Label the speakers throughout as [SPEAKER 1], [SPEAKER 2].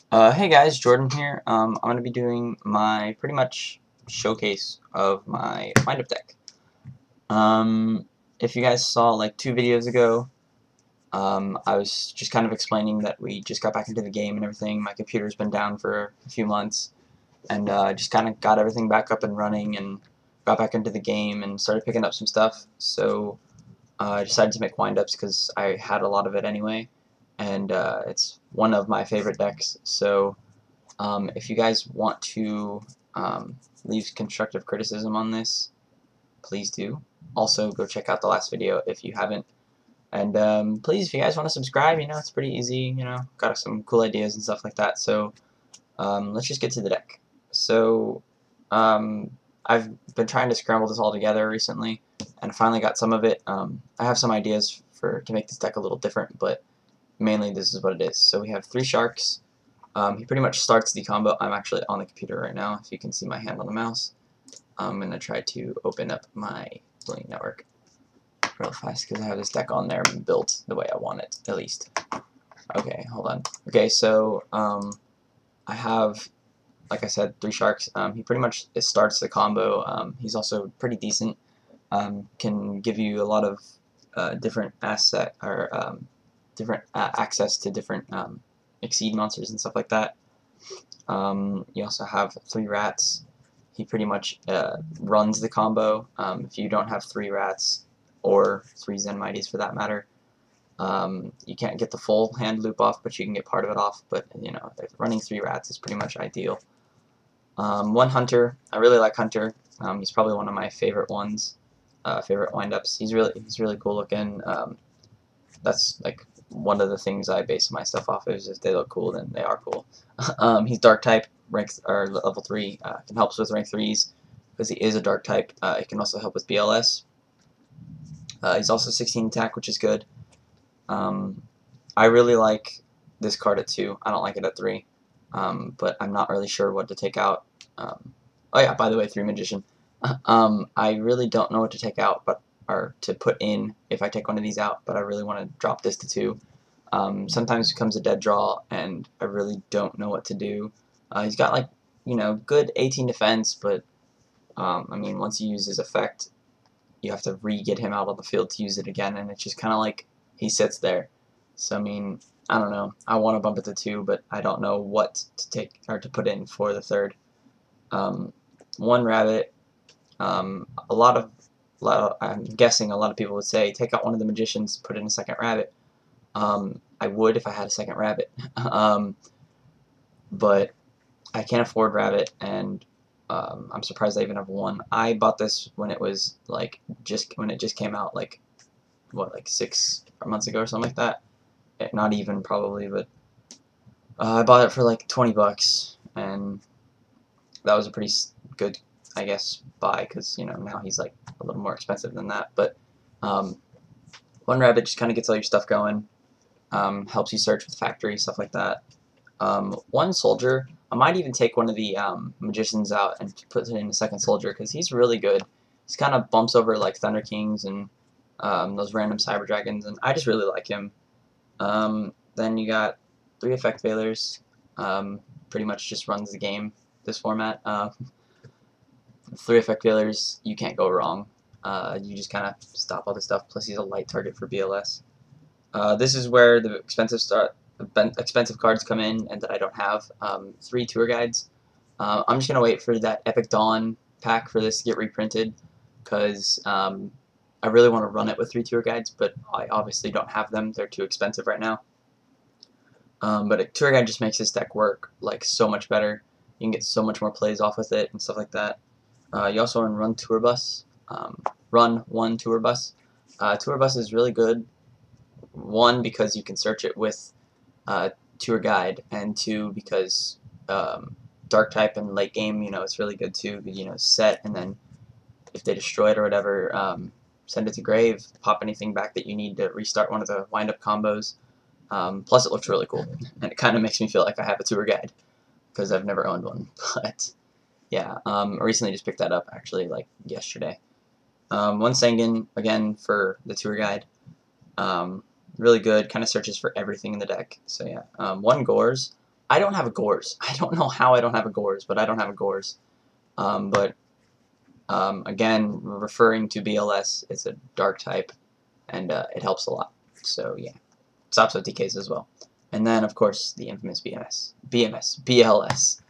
[SPEAKER 1] Hey guys, Jordan here. I'm going to be doing my pretty much showcase of my wind-up deck. Um, if you guys saw like 2 videos ago, I was just kind of explaining that we just got back into the game and everything. My computer's been down for a few months, and just kind of got everything back up and running and got back into the game and started picking up some stuff. So I decided to make wind-ups because I had a lot of it anyway, and it's one of my favorite decks. So if you guys want to leave constructive criticism on this, please do. Also, go check out the last video if you haven't. And please, if you guys want to subscribe, it's pretty easy. Got some cool ideas and stuff like that. So let's just get to the deck. So I've been trying to scramble this all together recently, and I finally got some of it. I have some ideas to make this deck a little different, but mainly this is what it is. So we have 3 sharks. He pretty much starts the combo. I'm actually on the computer right now, if you can see my hand on the mouse. I'm going to try to open up my Bling Network real fast because I have this deck on there built the way I want it, at least. Okay, hold on. Okay, so I have, like I said, 3 sharks. He pretty much starts the combo. He's also pretty decent. Can give you a lot of different access to different exceed monsters and stuff like that. You also have 3 rats. He pretty much runs the combo. If you don't have 3 rats, or 3 Zen Mighties for that matter, you can't get the full hand loop off, but you can get part of it off. But running 3 rats is pretty much ideal. 1 Hunter. I really like Hunter. He's probably one of my favorite ones. Favorite windups. He's really cool looking. That's like one of the things I base my stuff off of. Is if they look cool, then they are cool. He's dark type, level 3. Can help with rank 3s because he is a dark type. It can also help with BLS. He's also 16 attack, which is good. I really like this card at 2. I don't like it at 3, but I'm not really sure what to take out. Oh yeah, by the way, 3 Magician. I really don't know what to take out, or to put in if I take one of these out, but I really want to drop this to 2. Sometimes it becomes a dead draw, and I really don't know what to do. He's got like, good 18 defense, but I mean, once you use his effect, you have to re-get him out on the field to use it again, and it's just kind of like he sits there. So I mean, I don't know. I want to bump it to 2, but I don't know what to take or to put in for the 3rd. 1 rabbit. I'm guessing a lot of people would say take out one of the magicians, put in a 2nd rabbit. I would if I had a 2nd rabbit, but I can't afford rabbit, and I'm surprised I even have 1. I bought this when it was like when it just came out, like 6 months ago or something like that. Not even probably, but I bought it for like 20 bucks, and that was a pretty good, I guess, buy because now he's like a little more expensive than that. But 1 rabbit just kind of gets all your stuff going, helps you search with factory, stuff like that. 1 soldier. I might even take one of the magicians out and put in a 2nd soldier because he's really good. He's kind of bumps over like Thunder Kings and those random Cyber Dragons, and I just really like him. Then you got 3 effect failures. Pretty much just runs the game, this format. 3 effect failures, you can't go wrong. You just kind of stop all this stuff, plus he's a light target for BLS. This is where the expensive cards come in and that I don't have. 3 tour guides. I'm just going to wait for that Epic Dawn pack for this to get reprinted because I really want to run it with 3 tour guides, but I obviously don't have them. They're too expensive right now. But a tour guide just makes this deck work like so much better. You can get so much more plays off with it and stuff like that. You also run Tour Bus. Run 1 Tour Bus. Tour Bus is really good. 1, because you can search it with tour guide, and 2, because dark type and late game, it's really good too. Set, and then if they destroy it or whatever, send it to grave, pop anything back that you need to restart one of the wind-up combos. Plus it looks really cool, and it kind of makes me feel like I have a tour guide because I've never owned one. But yeah, I recently just picked that up actually, like yesterday. 1 Sengen, again for the tour guide. Really good, kind of searches for everything in the deck. So yeah, 1 Gores. I don't have a Gores. I don't know how I don't have a Gores, but I don't have a Gores. Again, referring to BLS, it's a dark type, and it helps a lot. So yeah, stops at DKs as well. And then of course the infamous BLS.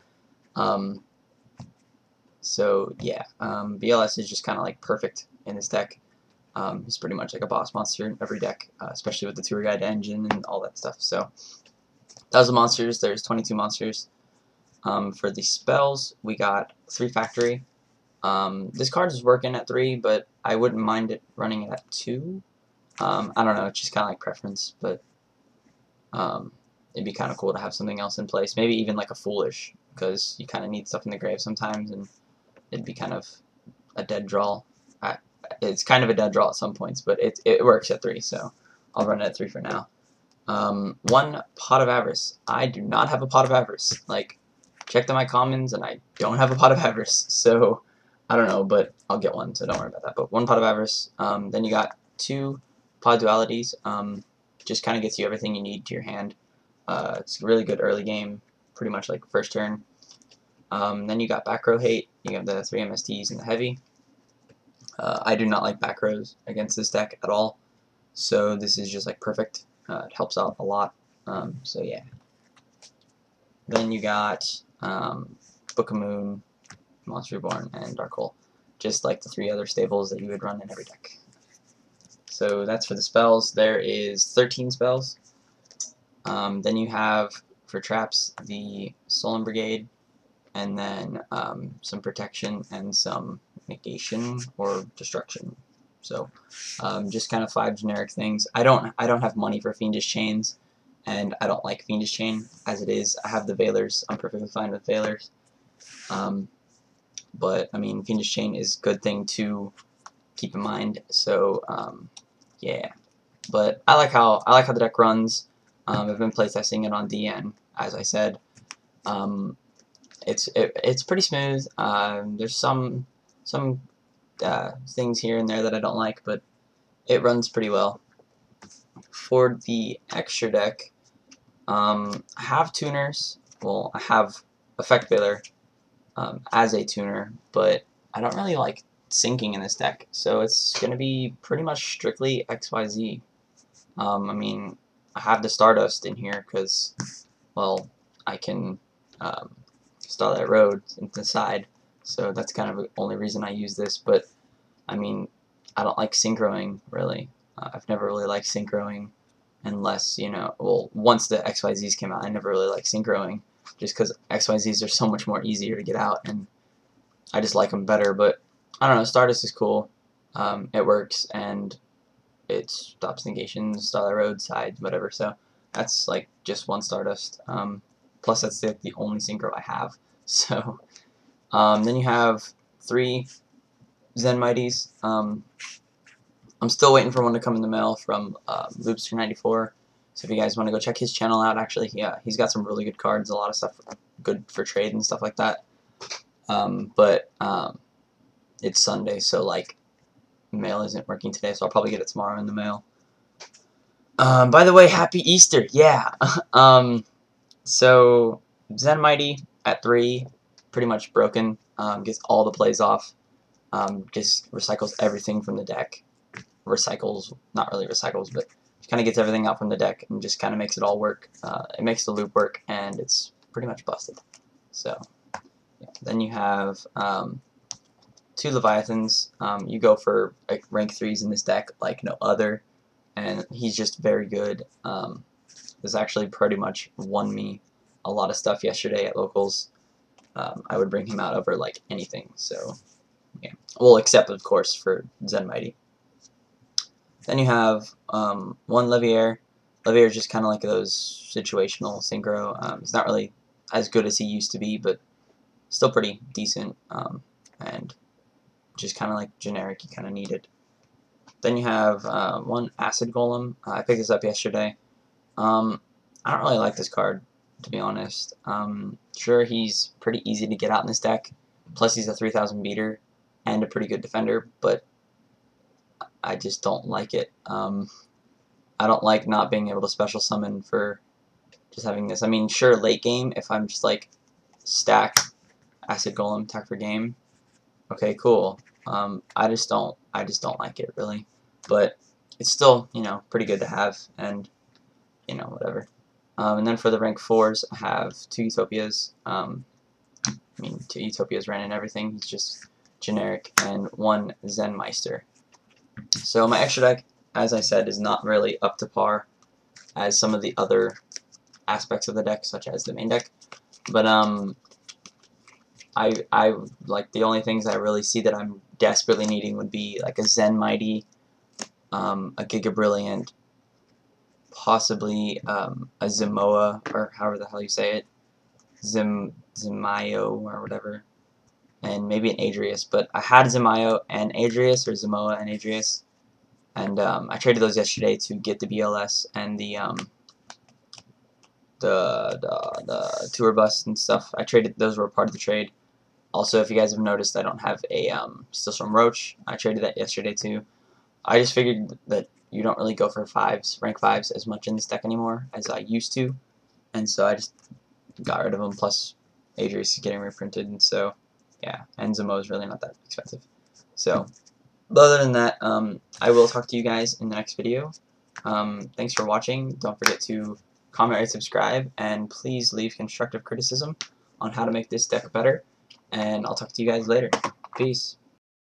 [SPEAKER 1] Um, so yeah, BLS is just kind of like perfect in this deck. He's pretty much like a boss monster in every deck, especially with the tour guide engine and all that stuff. So that was the monsters. There's 22 monsters. For the spells, we got 3 factory. This card is working at 3, but I wouldn't mind it running it at 2. I don't know, it's just kind of like preference, but it'd be kind of cool to have something else in place. Maybe even like a Foolish, because you kind of need stuff in the grave sometimes, and it'd be kind of a dead draw. It's kind of a dead draw at some points, but it works at 3, so I'll run it at 3 for now. 1 Pot of Avarice. I do not have a Pot of Avarice. Like, checked on my commons, and I don't have a Pot of Avarice, so I don't know, but I'll get one, so don't worry about that. But 1 Pot of Avarice. Then you got 2 Pod Dualities. Just kind of gets you everything you need to your hand. It's a really good early game, pretty much like first turn. Then you got Back Row Hate. You have the 3 MSTs and the Heavy. I do not like back rows against this deck at all, so this is just like perfect. It helps out a lot. So yeah. Then you got Book of Moon, Monster Reborn, and Dark Hole. Just like the 3 other staples that you would run in every deck. So that's for the spells. There is 13 spells. Then you have, for traps, the Solemn Brigade, and then some protection and some negation or destruction. So just kind of 5 generic things. I don't have money for Fiendish Chains, and I don't like Fiendish Chain as it is. I have the Veilers. I'm perfectly fine with Veilers. But I mean, Fiendish Chain is a good thing to keep in mind. So yeah. But I like how the deck runs. I've been playtesting it on DN, as I said. It's pretty smooth. There's some things here and there that I don't like, but it runs pretty well. For the extra deck, I have tuners. Well, I have Effect Veiler as a tuner, but I don't really like sinking in this deck, so it's going to be pretty much strictly XYZ. I mean, I have the Stardust in here because, well, I can Starlight Road into the side, so that's kind of the only reason I use this. But I mean, I don't like synchroing really. I've never really liked synchroing unless, you know, well, once the XYZs came out, I never really liked synchroing just because XYZs are so much more easier to get out, and I just like them better. But I don't know, Stardust is cool. It works, and it stops negation, Starlight Road, side, whatever. So that's like just 1 Stardust. Plus that's the only synchro I have. So then you have 3 Zen Mighties. I'm still waiting for one to come in the mail from Loopster94. So if you guys want to go check his channel out, actually, he's got some really good cards, a lot of stuff good for trade and stuff like that. But it's Sunday, so like mail isn't working today, so I'll probably get it tomorrow in the mail. By the way, Happy Easter! Yeah. So Zen Mighty at 3, pretty much broken. Gets all the plays off. Just recycles everything from the deck. Recycles, not really recycles, but kind of gets everything out from the deck and just kind of makes it all work. It makes the loop work, and it's pretty much busted. So yeah. Then you have 2 Leviathans. You go for like rank 3s in this deck like no other, and he's just very good. This actually pretty much won me a lot of stuff yesterday at locals. I would bring him out over like anything. So yeah, well, except of course for Zen Mighty. Then you have 1 Leviair. Leviair is just kind of like those situational synchro. He's not really as good as he used to be, but still pretty decent, and just kind of like generic, you kind of need it. Then you have 1 Acid Golem. I picked this up yesterday. I don't really like this card, to be honest. Sure, he's pretty easy to get out in this deck, plus he's a 3000 beater and a pretty good defender, but I just don't like it. I don't like not being able to special summon for just having this. I mean, sure, late game, if I'm just like stack Acid Golem, attack for game, okay, cool. I just don't like it really, but it's still, you know, pretty good to have, and you know, whatever. And then for the rank 4s, I have 2 Utopias. I mean, 2 Utopias ran and everything. He's just generic, and 1 Zenmeister. So my extra deck, as I said, is not really up to par as some of the other aspects of the deck, such as the main deck. But I like the only things I really see that I'm desperately needing would be like a Zen Mighty, a Giga Brilliant, possibly a Zimoa, or however the hell you say it, Zimayo or whatever, and maybe an Adrius. But I had Zimayo and Adrius, or Zimoa and Adrius, and I traded those yesterday to get the BLS and the tour bus and stuff. I traded; those were part of the trade. Also, if you guys have noticed, I don't have a Steelstorm Roach. I traded that yesterday too. I just figured that you don't really go for rank 5s as much in this deck anymore as I used to, and so I just got rid of them. Plus, Adrius is getting reprinted, and so yeah, and Zemo is really not that expensive. So, but other than that, I will talk to you guys in the next video. Thanks for watching. Don't forget to comment, rate, subscribe, and please leave constructive criticism on how to make this deck better. And I'll talk to you guys later. Peace.